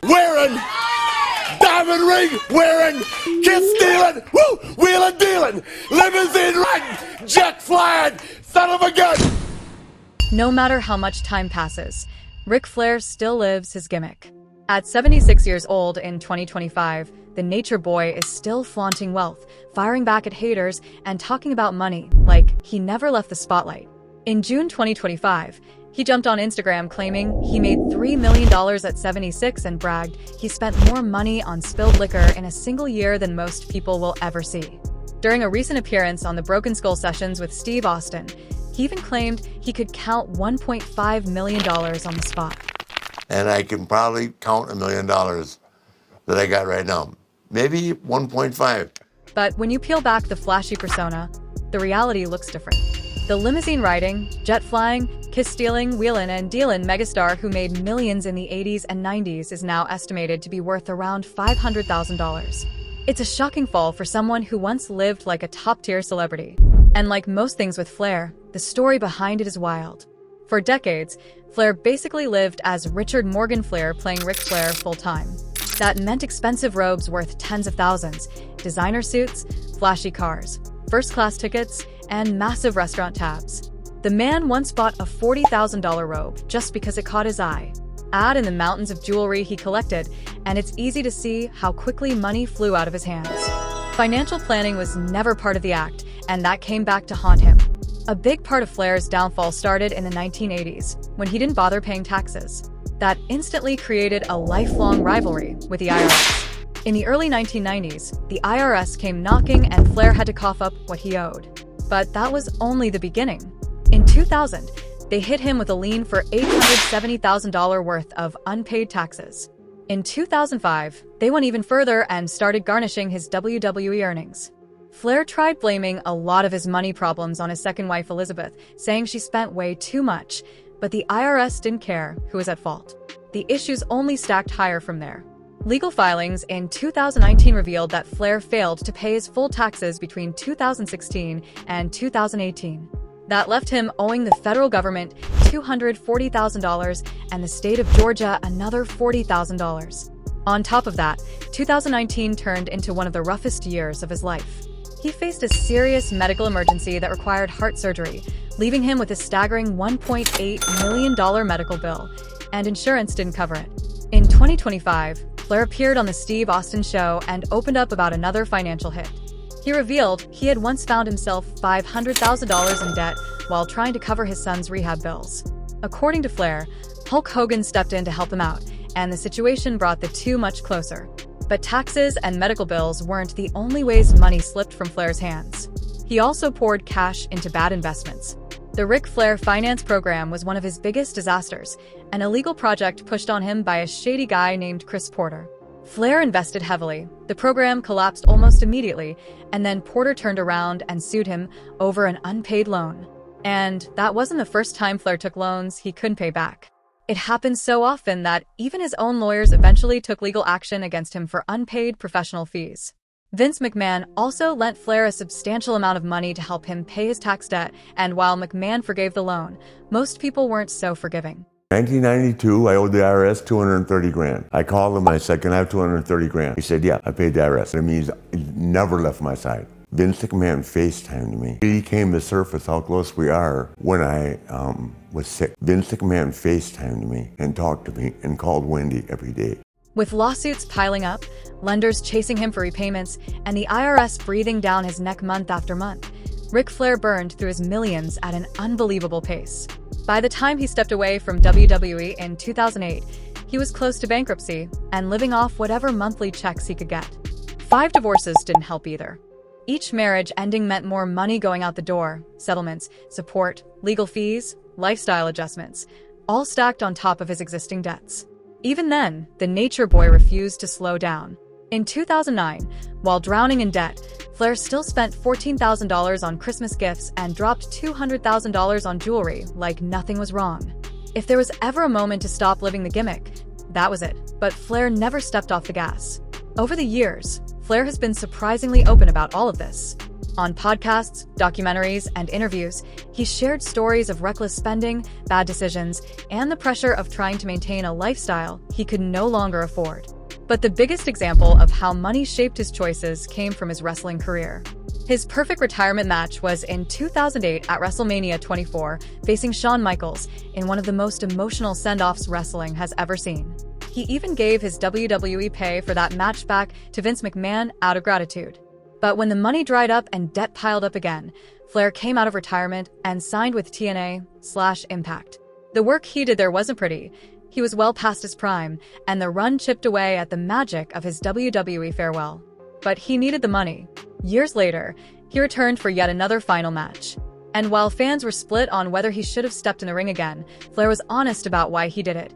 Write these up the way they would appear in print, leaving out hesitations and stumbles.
wearing, diamond ring wearing, kiss stealing, woo, wheeling dealing, limousine riding, jet flying, son of a gun. No matter how much time passes, Ric Flair still lives his gimmick. At 76 years old in 2025, the Nature Boy is still flaunting wealth, firing back at haters, and talking about money like he never left the spotlight. In June 2025, he jumped on Instagram claiming he made $3 million at 76 and bragged he spent more money on spilled liquor in a single year than most people will ever see. During a recent appearance on the Broken Skull Sessions with Steve Austin, he even claimed he could count $1.5 million on the spot. And I can probably count $1 million that I got right now. Maybe 1.5. But when you peel back the flashy persona, the reality looks different. The limousine riding, jet flying, kiss stealing, wheelin' and dealin' megastar who made millions in the 80s and 90s is now estimated to be worth around $500,000. It's a shocking fall for someone who once lived like a top-tier celebrity. And like most things with Flair, the story behind it is wild. For decades, Flair basically lived as Richard Morgan Flair playing Ric Flair full-time. That meant expensive robes worth tens of thousands, designer suits, flashy cars, first-class tickets, and massive restaurant tabs. The man once bought a $40,000 robe just because it caught his eye. Add in the mountains of jewelry he collected, and it's easy to see how quickly money flew out of his hands. Financial planning was never part of the act, and that came back to haunt him. A big part of Flair's downfall started in the 1980s, when he didn't bother paying taxes. That instantly created a lifelong rivalry with the IRS. In the early 1990s, the IRS came knocking and Flair had to cough up what he owed. But that was only the beginning. In 2000, they hit him with a lien for $870,000 worth of unpaid taxes. In 2005, they went even further and started garnishing his WWE earnings. Flair tried blaming a lot of his money problems on his second wife Elizabeth, saying she spent way too much, but the IRS didn't care who was at fault. The issues only stacked higher from there. Legal filings in 2019 revealed that Flair failed to pay his full taxes between 2016 and 2018. That left him owing the federal government $240,000 and the state of Georgia another $40,000. On top of that, 2019 turned into one of the roughest years of his life. He faced a serious medical emergency that required heart surgery, leaving him with a staggering $1.8 million medical bill, and insurance didn't cover it. In 2025, Flair appeared on the Steve Austin Show and opened up about another financial hit. He revealed he had once found himself $500,000 in debt while trying to cover his son's rehab bills. According to Flair, Hulk Hogan stepped in to help him out, and the situation brought the two much closer. But taxes and medical bills weren't the only ways money slipped from Flair's hands. He also poured cash into bad investments. The Ric Flair finance program was one of his biggest disasters, an illegal project pushed on him by a shady guy named Chris Porter. Flair invested heavily. The program collapsed almost immediately, and then Porter turned around and sued him over an unpaid loan. And that wasn't the first time Flair took loans he couldn't pay back. It happened so often that even his own lawyers eventually took legal action against him for unpaid professional fees. Vince McMahon also lent Flair a substantial amount of money to help him pay his tax debt, and while McMahon forgave the loan, most people weren't so forgiving. 1992, I owed the IRS $230,000. I called him, I said, can I have $230,000? He said, yeah, I paid the IRS. It means he never left my side. Vince McMahon FaceTimed me. He came to surface how close we are when I was sick. Vince McMahon FaceTimed me and talked to me and called Wendy every day. With lawsuits piling up, lenders chasing him for repayments, and the IRS breathing down his neck month after month, Ric Flair burned through his millions at an unbelievable pace. By the time he stepped away from WWE in 2008, he was close to bankruptcy and living off whatever monthly checks he could get. 5 divorces didn't help either. Each marriage ending meant more money going out the door, settlements, support, legal fees, lifestyle adjustments, all stacked on top of his existing debts. Even then, the Nature Boy refused to slow down. In 2009, while drowning in debt, Flair still spent $14,000 on Christmas gifts and dropped $200,000 on jewelry like nothing was wrong. If there was ever a moment to stop living the gimmick, that was it. But Flair never stepped off the gas. Over the years, Flair has been surprisingly open about all of this. On podcasts, documentaries, and interviews, he shared stories of reckless spending, bad decisions, and the pressure of trying to maintain a lifestyle he could no longer afford. But the biggest example of how money shaped his choices came from his wrestling career. His perfect retirement match was in 2008 at WrestleMania 24, facing Shawn Michaels in one of the most emotional send-offs wrestling has ever seen. He even gave his WWE pay for that match back to Vince McMahon out of gratitude. But when the money dried up and debt piled up again, Flair came out of retirement and signed with TNA/Impact. The work he did there wasn't pretty. He was well past his prime, and the run chipped away at the magic of his WWE farewell. But he needed the money. Years later, he returned for yet another final match. And while fans were split on whether he should have stepped in the ring again, Flair was honest about why he did it.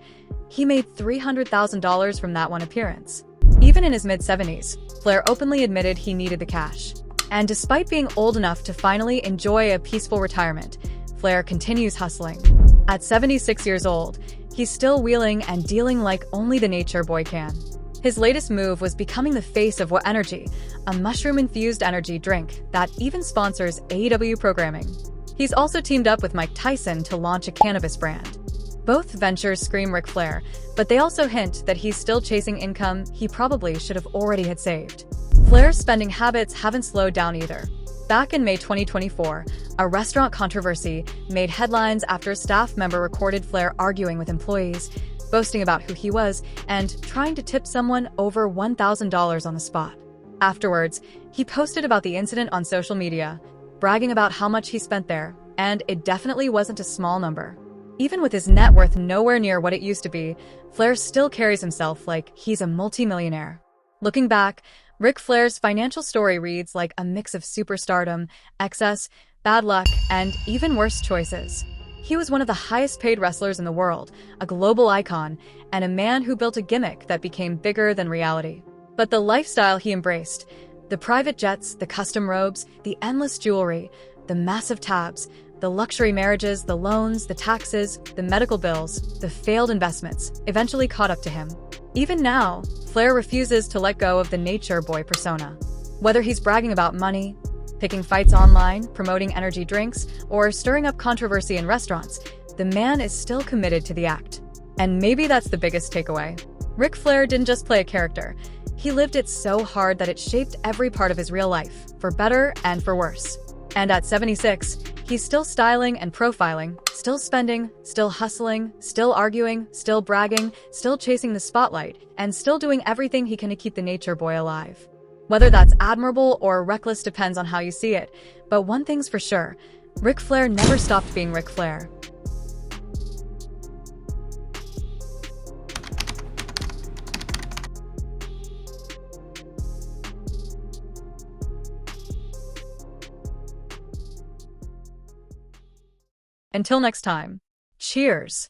He made $300,000 from that one appearance. Even in his mid-70s, Flair openly admitted he needed the cash. And despite being old enough to finally enjoy a peaceful retirement, Flair continues hustling. At 76 years old, he's still wheeling and dealing like only the Nature Boy can. His latest move was becoming the face of What Energy, a mushroom-infused energy drink that even sponsors AEW programming. He's also teamed up with Mike Tyson to launch a cannabis brand. Both ventures scream Ric Flair, but they also hint that he's still chasing income he probably should have already had saved. Flair's spending habits haven't slowed down either. Back in May 2024, a restaurant controversy made headlines after a staff member recorded Flair arguing with employees, boasting about who he was, and trying to tip someone over $1,000 on the spot. Afterwards, he posted about the incident on social media, bragging about how much he spent there, and it definitely wasn't a small number. Even with his net worth nowhere near what it used to be, Flair still carries himself like he's a multimillionaire. Looking back, Ric Flair's financial story reads like a mix of superstardom, excess, bad luck, and even worse choices. He was one of the highest-paid wrestlers in the world, a global icon, and a man who built a gimmick that became bigger than reality. But the lifestyle he embraced, the private jets, the custom robes, the endless jewelry, the massive tabs, the luxury marriages, the loans, the taxes, the medical bills, the failed investments, eventually caught up to him. Even now, Flair refuses to let go of the Nature Boy persona. Whether he's bragging about money, picking fights online, promoting energy drinks, or stirring up controversy in restaurants, the man is still committed to the act. And maybe that's the biggest takeaway. Ric Flair didn't just play a character. He lived it so hard that it shaped every part of his real life, for better and for worse. And at 76, he's still styling and profiling, still spending, still hustling, still arguing, still bragging, still chasing the spotlight, and still doing everything he can to keep the Nature Boy alive. Whether that's admirable or reckless depends on how you see it, but one thing's for sure, Ric Flair never stopped being Ric Flair. Until next time, cheers!